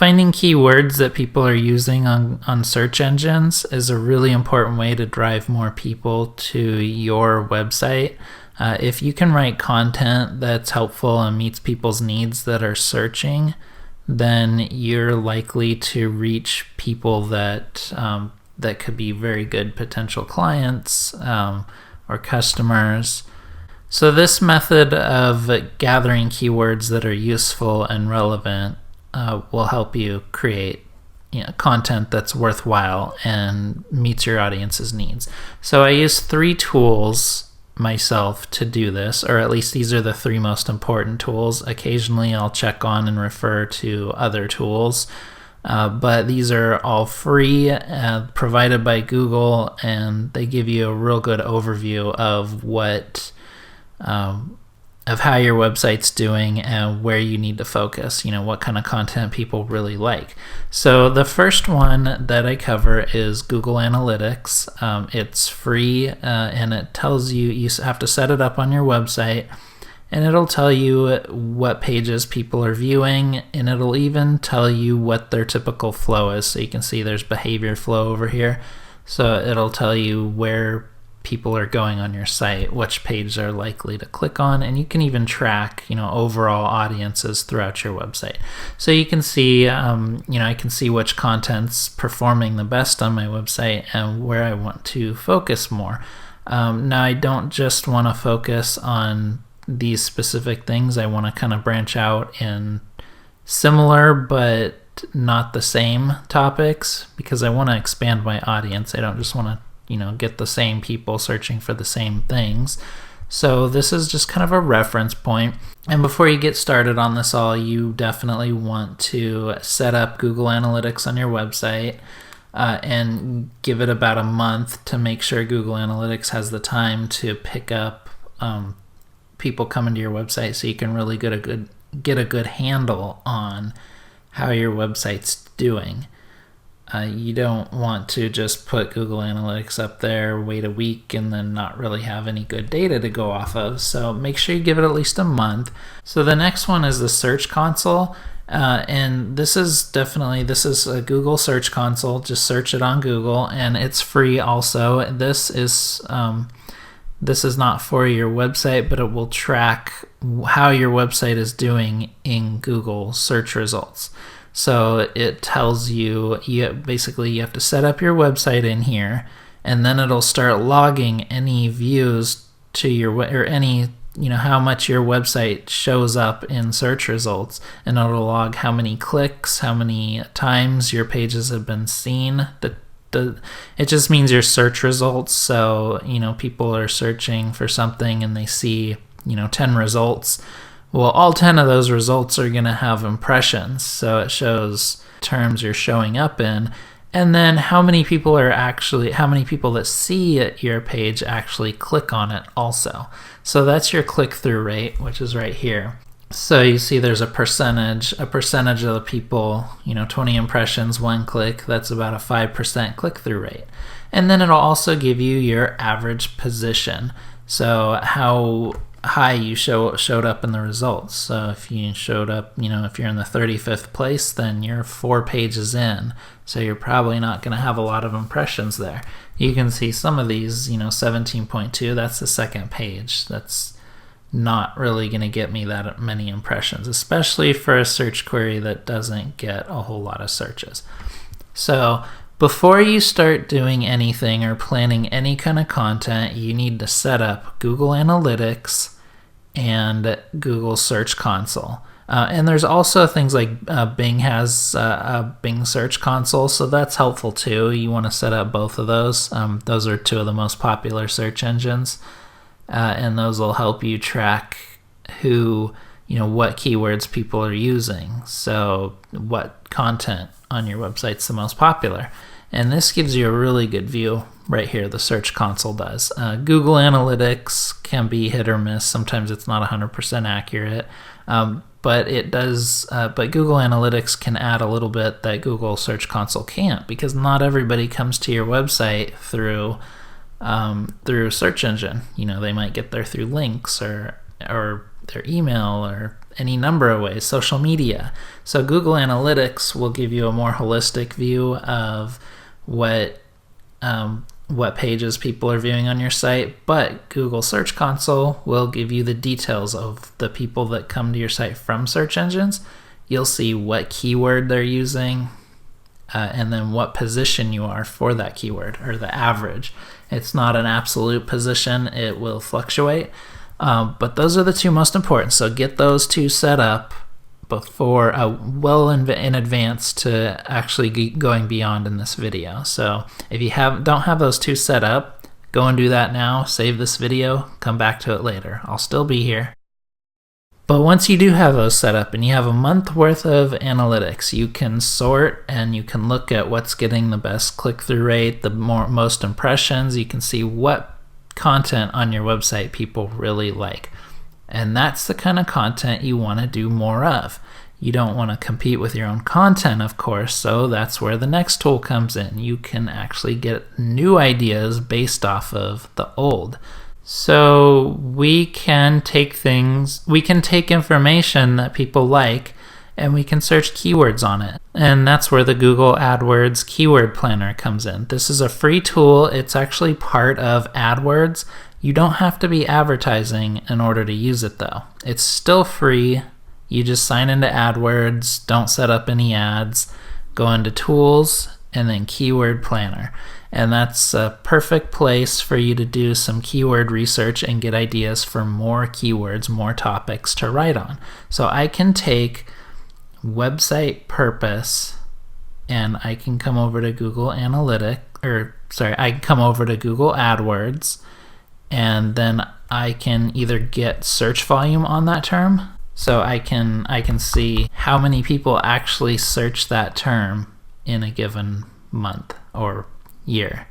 Finding keywords that people are using on search engines is a really important way to drive more people to your website. If you can write content that's helpful and meets people's needs that are searching, then you're likely to reach people that that could be very good potential clients or customers. So this method of gathering keywords that are useful and relevant will help you create content that's worthwhile and meets your audience's needs. So I use 3 tools myself to do this, or at least these are the 3 most important tools. Occasionally I'll check on and refer to other tools, but these are all free, provided by Google, and they give you a real good overview of of how your website's doing and where you need to focus, what kind of content people really like. So the first one that I cover is Google Analytics. It's free, and it tells you have to set it up on your website, and it'll tell you what pages people are viewing, and it'll even tell you what their typical flow is. So you can see there's behavior flow over here. So it'll tell you where people are going on your site, which page they're likely to click on, and you can even track overall audiences throughout your website. So you can see I can see which content's performing the best on my website and where I want to focus more. Now I don't just want to focus on these specific things. I want to kind of branch out in similar but not the same topics, because I want to expand my audience. I don't just want to get the same people searching for the same things. So this is just kind of a reference point. And before you get started on this all, you definitely want to set up Google Analytics on your website and give it about a month to make sure Google Analytics has the time to pick up people coming to your website, so you can really get a good handle on how your website's doing. You don't want to just put Google Analytics up there, wait a week, and then not really have any good data to go off of. So make sure you give it at least a month. So the next one is the Search Console. And this is a Google Search Console. Just search it on Google, and it's free also. This is not for your website, but it will track how your website is doing in Google search results. So it tells you basically you have to set up your website in here, and then it'll start logging any views to how much your website shows up in search results, and it'll log how many clicks, how many times your pages have been seen. It just means your search results. So people are searching for something and they see 10 results. Well, all 10 of those results are going to have impressions, so it shows terms you're showing up in, and then how many people that see your page actually click on it also. So that's your click-through rate, which is right here. So you see there's a percentage of the people, 20 impressions, 1 click, that's about a 5% click-through rate. And then it'll also give you your average position, so how high you showed up in the results. So if you showed up, if you're in the 35th place, then you're 4 pages in, so you're probably not going to have a lot of impressions there. You can see some of these, 17.2, that's the second page. That's not really going to get me that many impressions, especially for a search query that doesn't get a whole lot of searches. So before you start doing anything or planning any kind of content, you need to set up Google Analytics and Google Search Console. And there's also things like Bing has a Bing Search Console, so that's helpful too. You want to set up both of those. Those are 2 of the most popular search engines, and those will help you track what keywords people are using. So what content on your website's the most popular. And this gives you a really good view right here, the Search Console does. Google Analytics can be hit or miss. Sometimes it's not 100% accurate, but it does. But Google Analytics can add a little bit that Google Search Console can't, because not everybody comes to your website through search engine. They might get there through links or their email or any number of ways. Social media. So Google Analytics will give you a more holistic view of what pages people are viewing on your site, but Google Search Console will give you the details of the people that come to your site from search engines. You'll see what keyword they're using, and then what position you are for that keyword, or the average. It's not an absolute position, it will fluctuate, but those are the two most important. So get those two set up before well in advance to actually going beyond in this video. So if you don't have those two set up, go and do that now, save this video, come back to it later. I'll still be here. But once you do have those set up and you have a month worth of analytics, you can sort and you can look at what's getting the best click-through rate, the most impressions. You can see what content on your website people really like. And that's the kind of content you want to do more of. You don't want to compete with your own content, of course, so that's where the next tool comes in. You can actually get new ideas based off of the old. So we can take information that people like and we can search keywords on it. And that's where the Google AdWords Keyword Planner comes in. This is a free tool. It's actually part of AdWords. You don't have to be advertising in order to use it though. It's still free. You just sign into AdWords, don't set up any ads, go into Tools, and then Keyword Planner. And that's a perfect place for you to do some keyword research and get ideas for more keywords, more topics to write on. So I can take website purpose and I can come over to Google I can come over to Google AdWords, and then I can either get search volume on that term. So I can see how many people actually search that term in a given month or year.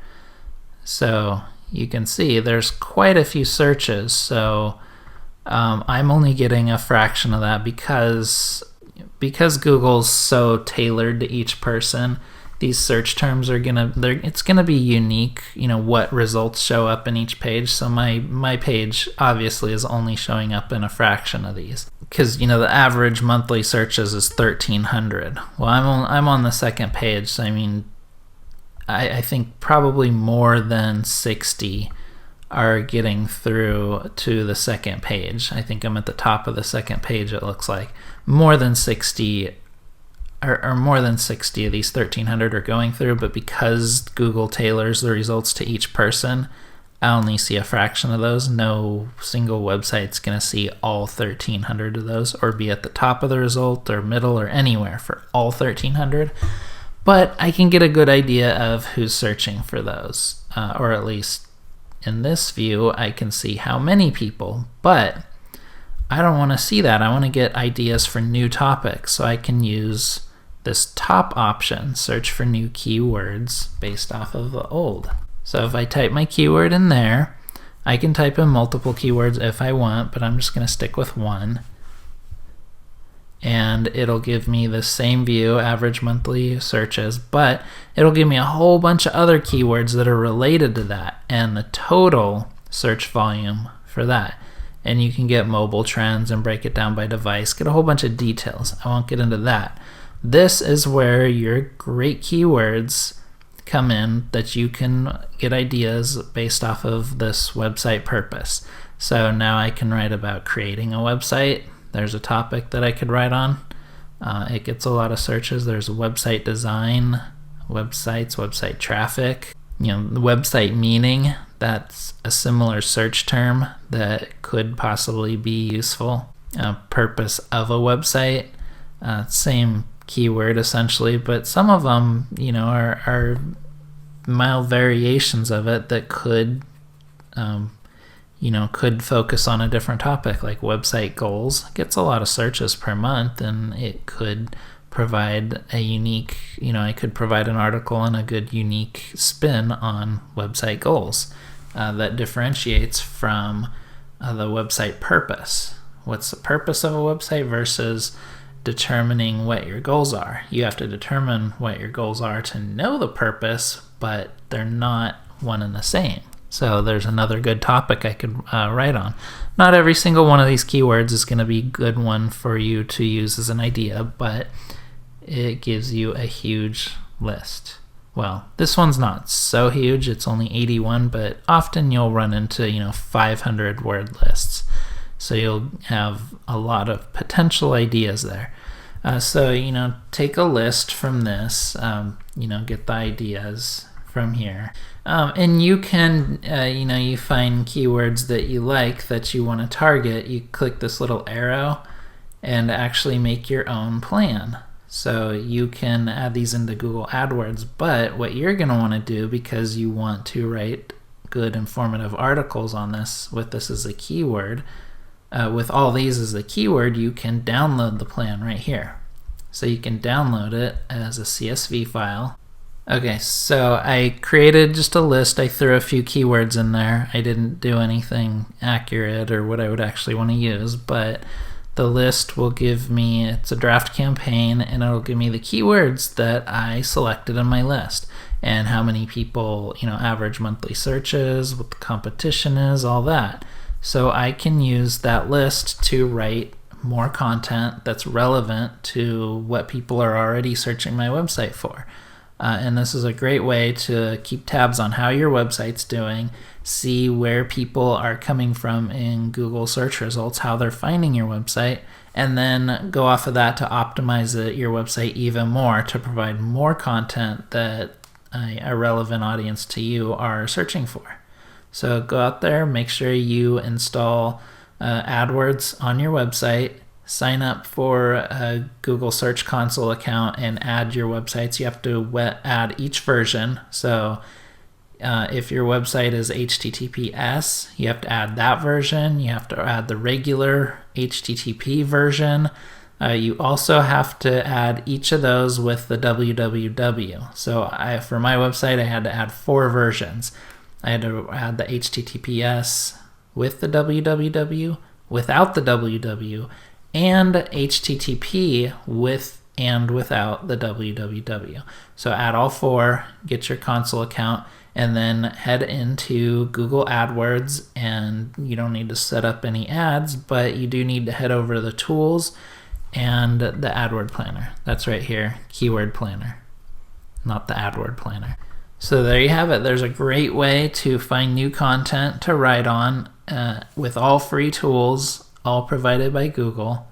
So you can see there's quite a few searches. So I'm only getting a fraction of that because Google's so tailored to each person. These search terms are it's gonna be unique, what results show up in each page. So my page obviously is only showing up in a fraction of these, because the average monthly searches is 1,300. Well, I'm on the second page, so I think probably more than 60 are getting through to the second page. I think I'm at the top of the second page, it looks like. More than 60 more than 60 of these 1,300 are going through, but because Google tailors the results to each person, I only see a fraction of those. No single website's going to see all 1,300 of those, or be at the top of the result or middle or anywhere for all 1,300. But I can get a good idea of who's searching for those, or at least in this view, I can see how many people. But I don't want to see that. I want to get ideas for new topics, so I can use this top option, search for new keywords based off of the old. So if I type my keyword in there, I can type in multiple keywords if I want, but I'm just going to stick with one. And it'll give me the same view, average monthly searches, but it'll give me a whole bunch of other keywords that are related to that and the total search volume for that. And you can get mobile trends and break it down by device, get a whole bunch of details. I won't get into that. This is where your great keywords come in, that you can get ideas based off of this website purpose. So now I can write about creating a website. There's a topic that I could write on. It gets a lot of searches. There's website design, websites, website traffic, the website meaning. That's a similar search term that could possibly be useful. Purpose of a website, same keyword essentially, but some of them, are mild variations of it that could focus on a different topic, like website goals. It gets a lot of searches per month, and it could provide a unique, I could provide an article and a good unique spin on website goals that differentiates from the website purpose. What's the purpose of a website versus determining what your goals are? You have to determine what your goals are to know the purpose, but they're not one and the same. So there's another good topic I could write on. Not every single one of these keywords is going to be a good one for you to use as an idea, but it gives you a huge list. Well, this one's not so huge, it's only 81, but often you'll run into 500 word lists. So you'll have a lot of potential ideas there. So take a list from this, get the ideas from here. And you can, you find keywords that you like that you want to target. You click this little arrow and actually make your own plan. So you can add these into Google AdWords, but what you're going to want to do, because you want to write good informative articles on this with this as a keyword, with all these as a keyword, you can download the plan right here. So you can download it as a CSV file. Okay, so I created just a list. I threw a few keywords in there. I didn't do anything accurate or what I would actually want to use, but the list will give me, it's a draft campaign, and it'll give me the keywords that I selected in my list and how many people, average monthly searches, what the competition is, all that. So I can use that list to write more content that's relevant to what people are already searching my website for. And this is a great way to keep tabs on how your website's doing, see where people are coming from in Google search results, how they're finding your website, and then go off of that to optimize your website even more to provide more content that a relevant audience to you are searching for. So go out there, make sure you install AdWords on your website, sign up for a Google Search Console account, and add your websites. You have to add each version. So if your website is HTTPS, you have to add that version. You have to add the regular HTTP version. You also have to add each of those with the www. So for my website, I had to add 4 versions. I had to add the HTTPS with the www, without the www, and HTTP with and without the www. So add all 4, get your console account, and then head into Google AdWords, and you don't need to set up any ads, but you do need to head over to the tools and the AdWord Planner. That's right here, Keyword Planner, not the AdWord Planner. So there you have it. There's a great way to find new content to write on with all free tools, all provided by Google,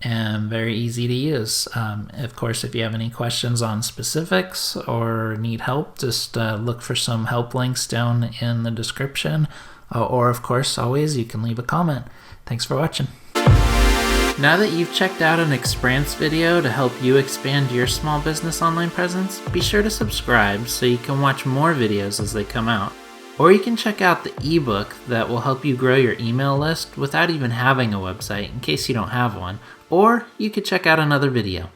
and very easy to use. Of course, if you have any questions on specifics or need help, just look for some help links down in the description. Or of course, always, you can leave a comment. Thanks for watching. Now that you've checked out an Exprance video to help you expand your small business online presence, be sure to subscribe so you can watch more videos as they come out. Or you can check out the ebook that will help you grow your email list without even having a website in case you don't have one. Or you could check out another video.